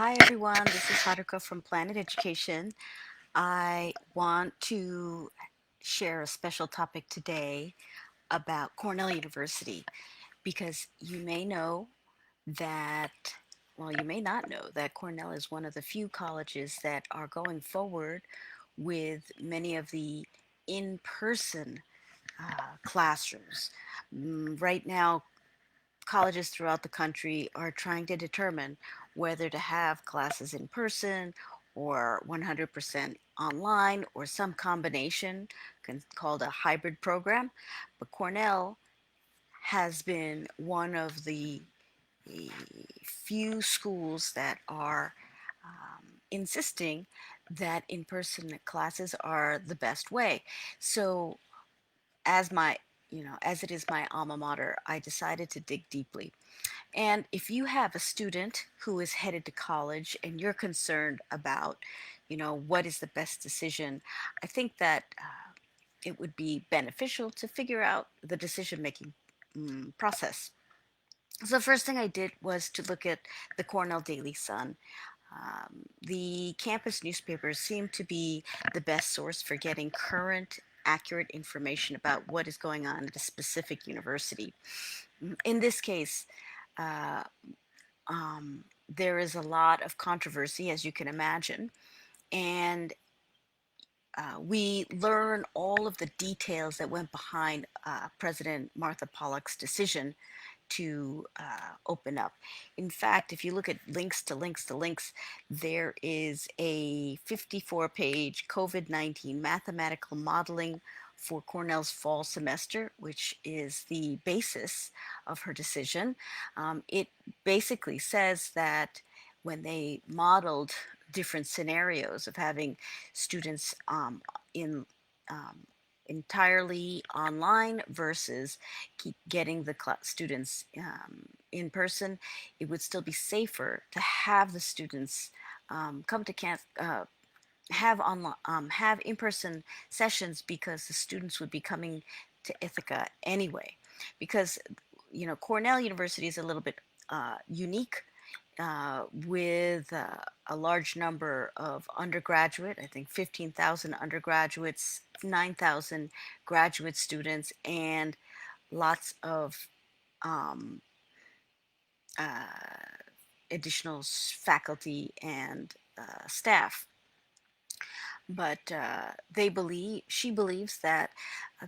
Hi everyone, this is Haruka from Planet Education. I want to share a special topic today about Cornell University because you may know that, well, you may not know that Cornell is one of the few colleges that are going forward with many of the in-person classrooms. Right now, colleges throughout the country are trying to determine whether to have classes in person or 100% online or some combination called a hybrid program. But Cornell has been one of the few schools that are insisting that in-person classes are the best way. So as my as it is my alma mater, I decided to dig deeply. And if you have a student who is headed to college and you're concerned about, what is the best decision, I think that it would be beneficial to figure out the decision making process. So the first thing I did was to look at the Cornell Daily Sun. The campus newspapers seem to be the best source for getting current, accurate information about what is going on at a specific university. In this case, uh, there is a lot of controversy, as you can imagine, and we learn all of the details that went behind President Martha Pollack's decision to open up. In fact, if you look at links to links to links, there is a 54-page COVID-19 mathematical modeling for Cornell's fall semester, which is the basis of her decision. It basically says that when they modeled different scenarios of having students in um, entirely online versus keep getting the students in person, it would still be safer to have the students come to have online have in-person sessions because the students would be coming to Ithaca anyway. Because Cornell University is a little bit unique with a large number of undergraduate, I think 15,000 undergraduates, 9,000 graduate students, and lots of um, uh, additional faculty and staff. But she believes that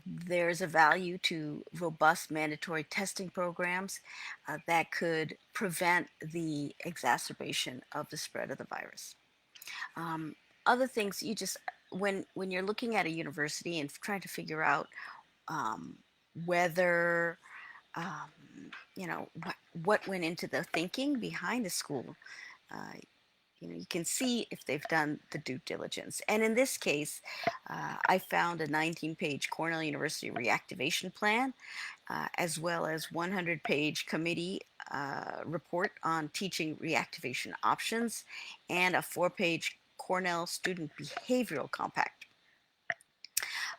there's a value to robust mandatory testing programs that could prevent the exacerbation of the spread of the virus. Um, Other things you just when you're looking at a university and trying to figure out um, whether what went into the thinking behind the school. Uh, you can see if they've done the due diligence. And in this case, I found a 19-page Cornell University reactivation plan, as well as 100-page committee report on teaching reactivation options, and a 4-page Cornell student behavioral compact.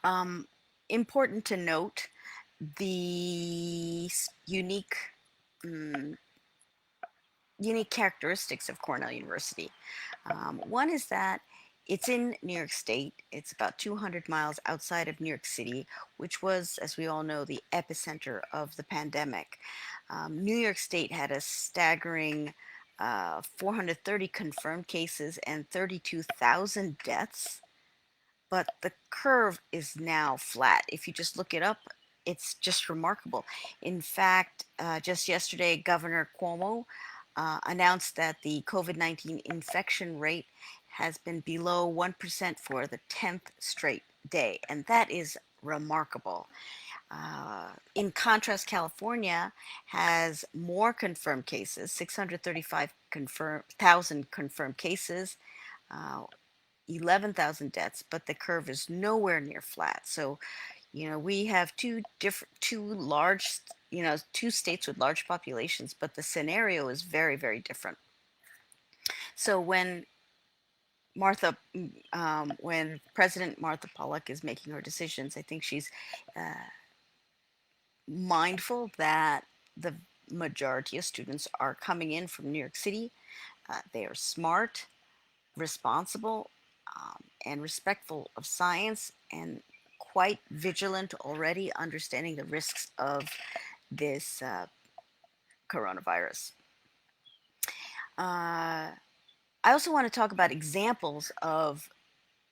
Um, Important to note the mm, unique characteristics of Cornell University. One is that it's in New York State. It's about 200 miles outside of New York City, which was, as we all know, the epicenter of the pandemic. New York State had a staggering 430 confirmed cases and 32,000 deaths, but the curve is now flat. If you just look it up, it's just remarkable. In fact, just yesterday, Governor Cuomo announced that the COVID-19 infection rate has been below 1% for the 10th straight day, and that is remarkable. In contrast, California has more confirmed cases, 635,000 confirmed cases, uh, 11,000 deaths, but the curve is nowhere near flat. So, we have two states with large populations, but the scenario is very, very different. So when President Martha Pollack is making her decisions, I think she's uh, mindful that the majority of students are coming in from New York City. They are smart, responsible, and respectful of science, and quite vigilant already, understanding the risks of this coronavirus. Uh, I also want to talk about examples of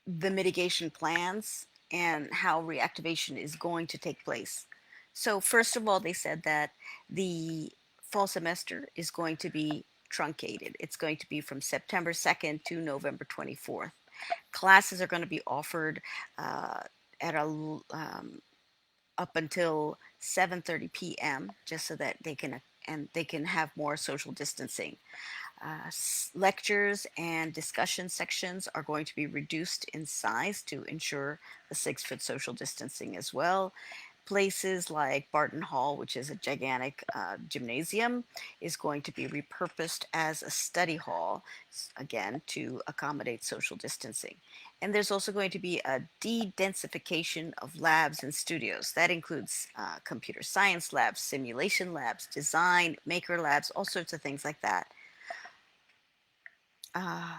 the mitigation plans and how reactivation is going to take place. So, first of all, they said that the fall semester is going to be truncated. It's going to be from September 2nd to November 24th. Classes are going to be offered uh, at a up until 7:30 p.m. just so that they can have more social distancing. Lectures and discussion sections are going to be reduced in size to ensure the 6 foot social distancing as well. Places like Barton Hall, which is a gigantic gymnasium, is going to be repurposed as a study hall, again, to accommodate social distancing. And there's also going to be a de-densification of labs and studios. That includes computer science labs, simulation labs, design, maker labs, all sorts of things like that. Uh,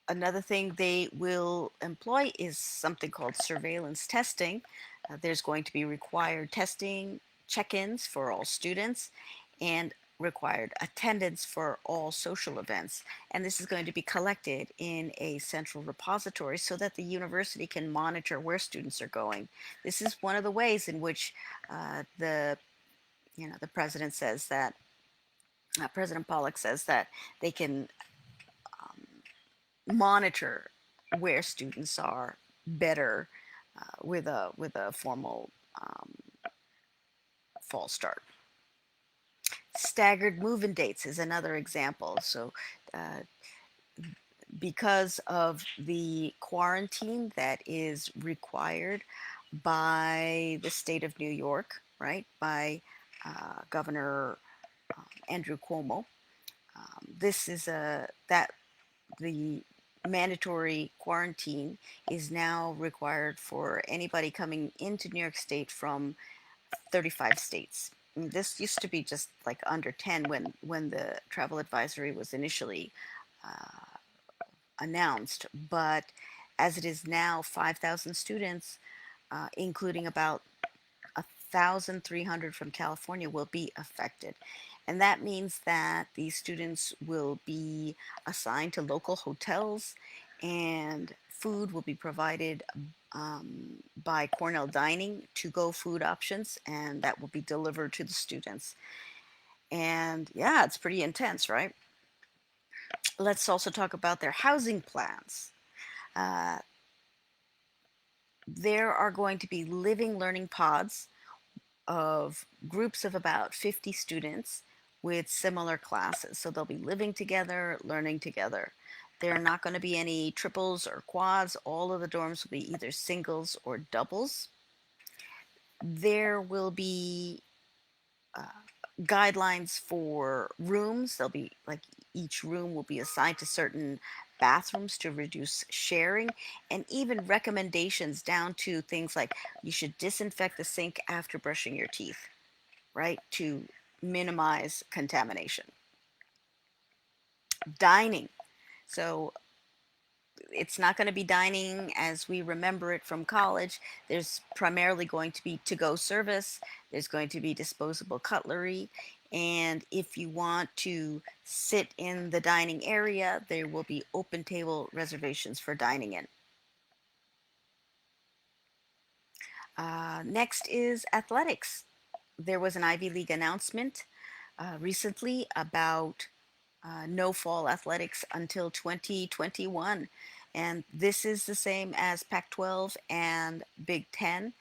Another thing they will employ is something called surveillance testing. There's going to be required testing check-ins for all students and required attendance for all social events. And this is going to be collected in a central repository so that the university can monitor where students are going. This is one of the ways in which the president says that President Pollack says that they can monitor where students are better with a formal fall start. Staggered move-in dates is another example. So, uh, because of the quarantine that is required by the state of New York, right, by Governor Andrew Cuomo, this is a that the mandatory quarantine is now required for anybody coming into New York State from 35 states. And this used to be just like under 10 when the travel advisory was initially announced, but as it is now, 5,000 students, including about 1,300 from California, will be affected. And that means that these students will be assigned to local hotels, and food will be provided by Cornell Dining, to go food options, and that will be delivered to the students. And yeah, it's pretty intense, right? Let's also talk about their housing plans. Uh, there are going to be living learning pods of groups of about 50 students with similar classes. So they'll be living together, learning together. There are not going to be any triples or quads. All of the dorms will be either singles or doubles. There will be guidelines for rooms. There'll be like each room will be assigned to certain bathrooms to reduce sharing, and even recommendations down to things like you should disinfect the sink after brushing your teeth, right? To minimize contamination. Dining. So it's not going to be dining as we remember it from college. There's primarily going to be to go service, there's going to be disposable cutlery. And if you want to sit in the dining area, there will be open table reservations for dining in. Next is athletics. There was an Ivy League announcement recently about no fall athletics until 2021. And this is the same as Pac 12 and Big Ten,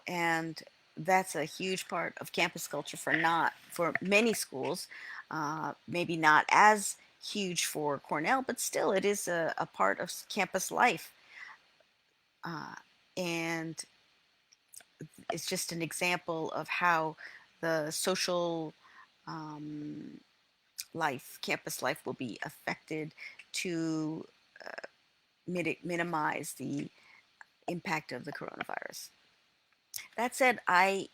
and that's a huge part of campus culture for many schools, maybe not as huge for Cornell, but still it is a part of campus life. Uh, and it's just an example of how the social um, campus life, will be affected to minimize the impact of the coronavirus. That said, I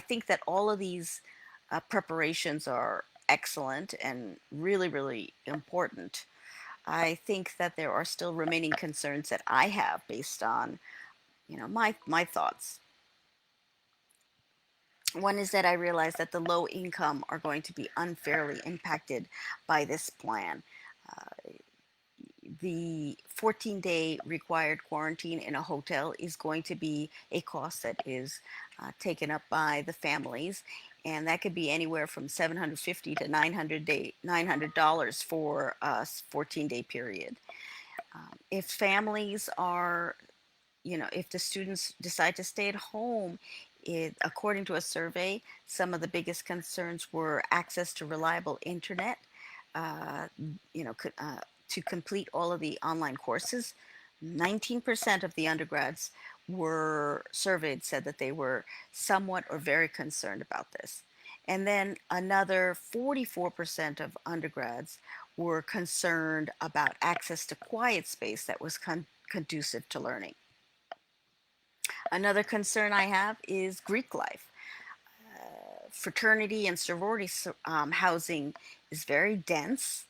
think that all of these preparations are excellent and really, really important, I think that there are still remaining concerns that I have based on, my thoughts. One is that I realize that the low income are going to be unfairly impacted by this plan. The 14-day required quarantine in a hotel is going to be a cost that is taken up by the families, and that could be anywhere from 750 to $900 for a 14-day period. If families are, if the students decide to stay at home, according to a survey, some of the biggest concerns were access to reliable internet, uh, you know, to complete all of the online courses. 19% of the undergrads were surveyed said that they were somewhat or very concerned about this. And then another 44% of undergrads were concerned about access to quiet space that was conducive to learning. Another concern I have is Greek life. Fraternity and sorority housing is very dense,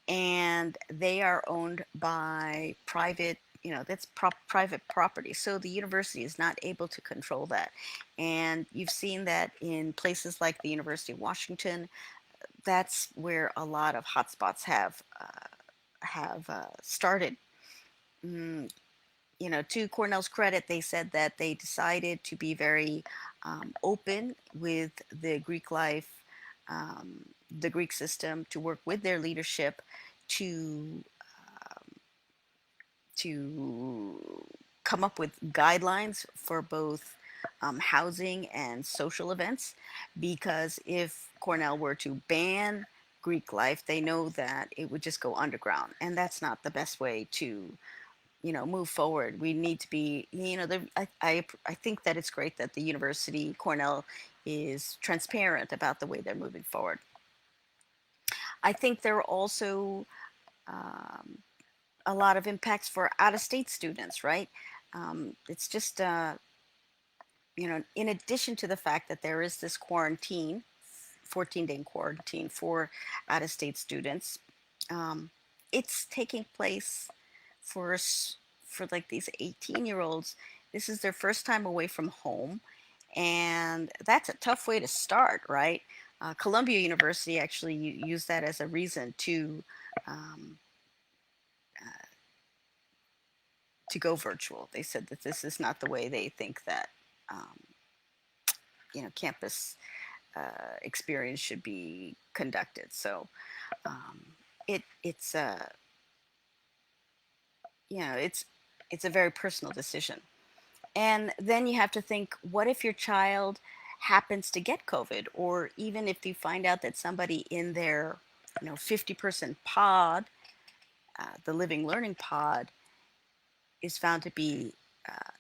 and they are owned by private, that's private property. So the university is not able to control that. And you've seen that in places like the University of Washington. That's where a lot of hotspots have started. Mm, to Cornell's credit, they said that they decided to be very open with the Greek life, the Greek system, to work with their leadership to to come up with guidelines for both housing and social events. Because if Cornell were to ban Greek life, they know that it would just go underground, and that's not the best way to move forward. We need to be, I think that it's great that the university, Cornell, is transparent about the way they're moving forward. I think there are also um, a lot of impacts for out-of-state students, right? It's just, in addition to the fact that there is this quarantine, 14-day quarantine for out-of-state students, um, it's taking place for for like these 18-year-olds. This is their first time away from home, and that's a tough way to start, right? Columbia University actually used that as a reason um, to go virtual. They said that this is not the way they think that um, campus experience should be conducted. So um, it's it's a very personal decision. And then you have to think, what if your child happens to get COVID, or even if you find out that somebody in their 50-person pod, the living learning pod, is found to be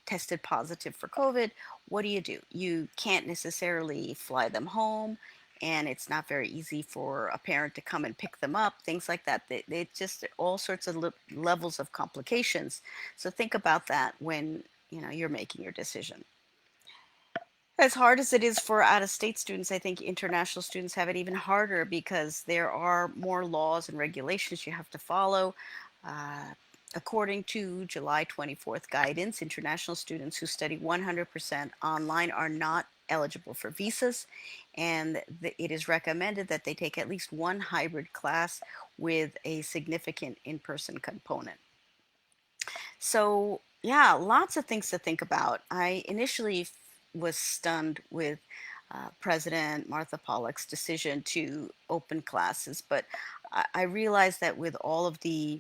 tested positive for COVID. What do? You can't necessarily fly them home, and it's not very easy for a parent to come and pick them up, things like that. They just all sorts of levels of complications. So think about that when you're making your decision. As hard as it is for out-of-state students, I think international students have it even harder because there are more laws and regulations you have to follow. Uh, According to July 24th guidance, international students who study 100% online are not eligible for visas, and it is recommended that they take at least one hybrid class with a significant in-person component. So, yeah, lots of things to think about. I initially was stunned with President Martha Pollack's decision to open classes, but I realized that with all of the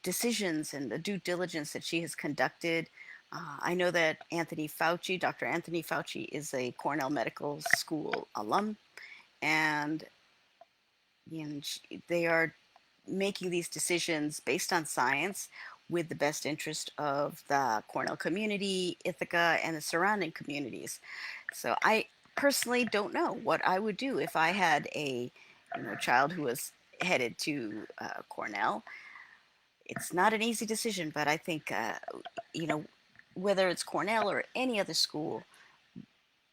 decisions and the due diligence that she has conducted, I know that Dr. Anthony Fauci, is a Cornell Medical School alum, and they are making these decisions based on science with the best interest of the Cornell community, Ithaca, and the surrounding communities. So I personally don't know what I would do if I had a child who was headed to Cornell. It's not an easy decision, but I think you know whether it's Cornell or any other school,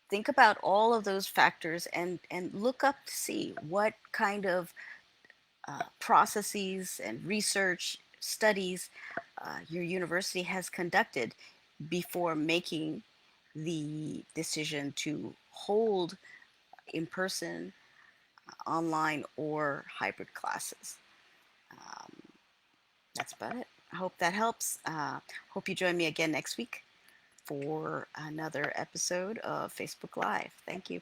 think about all of those factors and look up to see what kind of processes and research studies your university has conducted before making the decision to hold in person, online, or hybrid classes. Um, that's about it. I hope that helps. Hope you join me again next week for another episode of Facebook Live. Thank you.